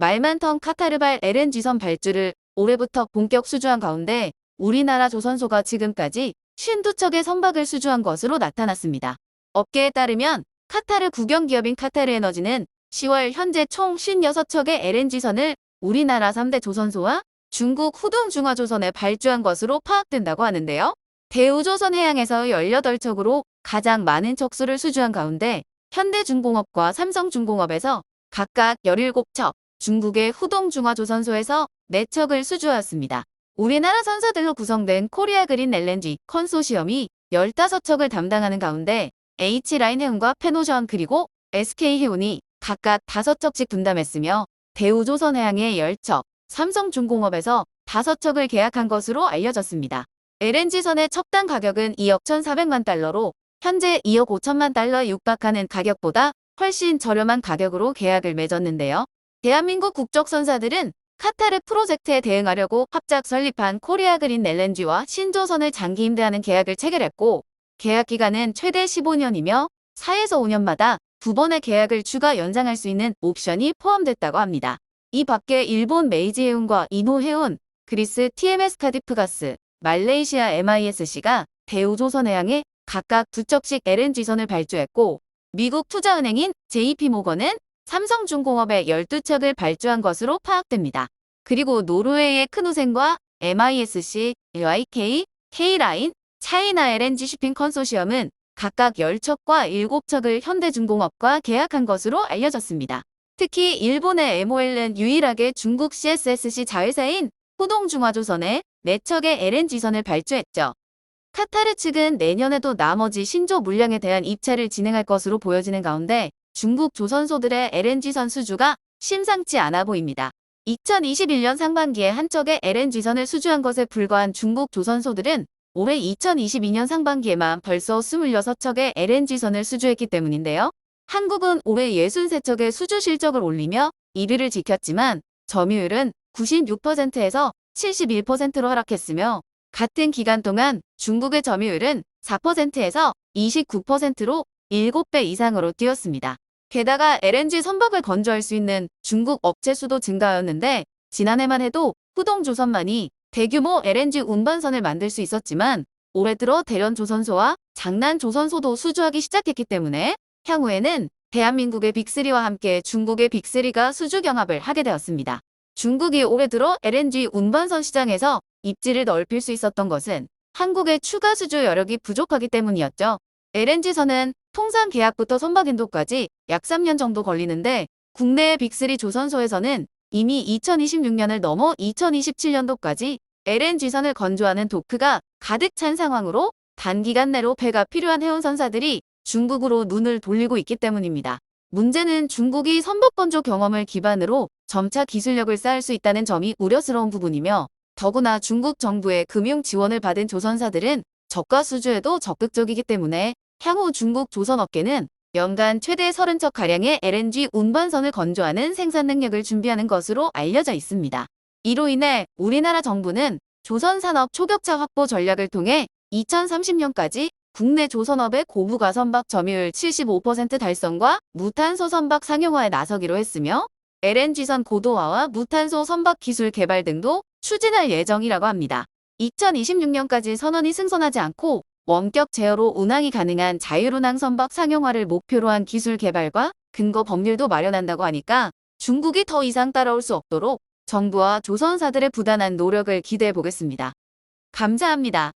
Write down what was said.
말 많던 카타르발 LNG선 발주를 올해부터 본격 수주한 가운데 우리나라 조선소가 지금까지 52척의 선박을 수주한 것으로 나타났습니다. 업계에 따르면 카타르 국영기업인 카타르에너지는 10월 현재 총 56척의 LNG선을 우리나라 3대 조선소와 중국 후동중화조선에 발주한 것으로 파악된다고 하는데요. 대우조선해양에서 18척으로 가장 많은 척수를 수주한 가운데 현대중공업과 삼성중공업에서 각각 17척, 중국의 후동중화조선소에서 4척을 수주하였습니다. 우리나라 선사들로 구성된 코리아 그린 LNG 컨소시엄이 15척을 담당하는 가운데 H라인해운과 페노션 그리고 SK해운이 각각 5척씩 분담했으며 대우조선해양의 10척, 삼성중공업에서 5척을 계약한 것으로 알려졌습니다. LNG선의 척당 가격은 2억 1,400만 달러로 현재 2억 5천만 달러에 육박하는 가격보다 훨씬 저렴한 가격으로 계약을 맺었는데요. 대한민국 국적선사들은 카타르 프로젝트에 대응하려고 합작 설립한 코리아 그린 LNG와 신조선을 장기 임대하는 계약을 체결했고 계약 기간은 최대 15년이며 4에서 5년마다 2번의 계약을 추가 연장할 수 있는 옵션이 포함됐다고 합니다. 이 밖에 일본 메이지해운과 이노해운, 그리스 TMS 카디프가스, 말레이시아 MISC가 대우조선해양에 각각 2척씩 LNG선을 발주했고 미국 투자은행인 JP모건은 삼성중공업에 12척을 발주한 것으로 파악됩니다. 그리고 노르웨이의 크누센과 MISC, YK, K라인, 차이나 LNG 쇼핑 컨소시엄은 각각 10척과 7척을 현대중공업과 계약한 것으로 알려졌습니다. 특히 일본의 MOL은 유일하게 중국 CSSC 자회사인 후동중화조선에 4척의 LNG선을 발주했죠. 카타르 측은 내년에도 나머지 신조 물량에 대한 입찰을 진행할 것으로 보여지는 가운데 중국 조선소들의 LNG선 수주가 심상치 않아 보입니다. 2021년 상반기에 한 척의 LNG선을 수주한 것에 불과한 중국 조선소들은 올해 2022년 상반기에만 벌써 26척의 LNG선을 수주했기 때문인데요. 한국은 올해 63척의 수주 실적을 올리며 1위를 지켰지만 점유율은 96%에서 71%로 하락했으며 같은 기간 동안 중국의 점유율은 4%에서 29%로 7배 이상으로 뛰었습니다. 게다가 LNG 선박을 건조할 수 있는 중국 업체 수도 증가하였는데 지난해만 해도 후동조선만이 대규모 LNG 운반선을 만들 수 있었지만 올해 들어 대련조선소와 장난조선소도 수주하기 시작했기 때문에 향후에는 대한민국의 빅3와 함께 중국의 빅3가 수주 경합을 하게 되었습니다. 중국이 올해 들어 LNG 운반선 시장에서 입지를 넓힐 수 있었던 것은 한국의 추가 수주 여력이 부족하기 때문이었죠. LNG선은 통상 계약부터 선박 인도까지 약 3년 정도 걸리는데 국내의 빅3 조선소에서는 이미 2026년을 넘어 2027년도까지 LNG선을 건조하는 도크가 가득 찬 상황으로 단기간 내로 배가 필요한 해운선사들이 중국으로 눈을 돌리고 있기 때문입니다. 문제는 중국이 선박 건조 경험을 기반으로 점차 기술력을 쌓을 수 있다는 점이 우려스러운 부분이며 더구나 중국 정부의 금융 지원을 받은 조선사들은 저가 수주에도 적극적이기 때문에 향후 중국 조선업계는 연간 최대 30척가량의 LNG 운반선을 건조하는 생산 능력을 준비하는 것으로 알려져 있습니다. 이로 인해 우리나라 정부는 조선산업 초격차 확보 전략을 통해 2030년까지 국내 조선업의 고부가 선박 점유율 75% 달성과 무탄소 선박 상용화에 나서기로 했으며 LNG선 고도화와 무탄소 선박 기술 개발 등도 추진할 예정이라고 합니다. 2026년까지 선원이 승선하지 않고 원격 제어로 운항이 가능한 자율운항 선박 상용화를 목표로 한 기술 개발과 근거 법률도 마련한다고 하니까 중국이 더 이상 따라올 수 없도록 정부와 조선사들의 부단한 노력을 기대해 보겠습니다. 감사합니다.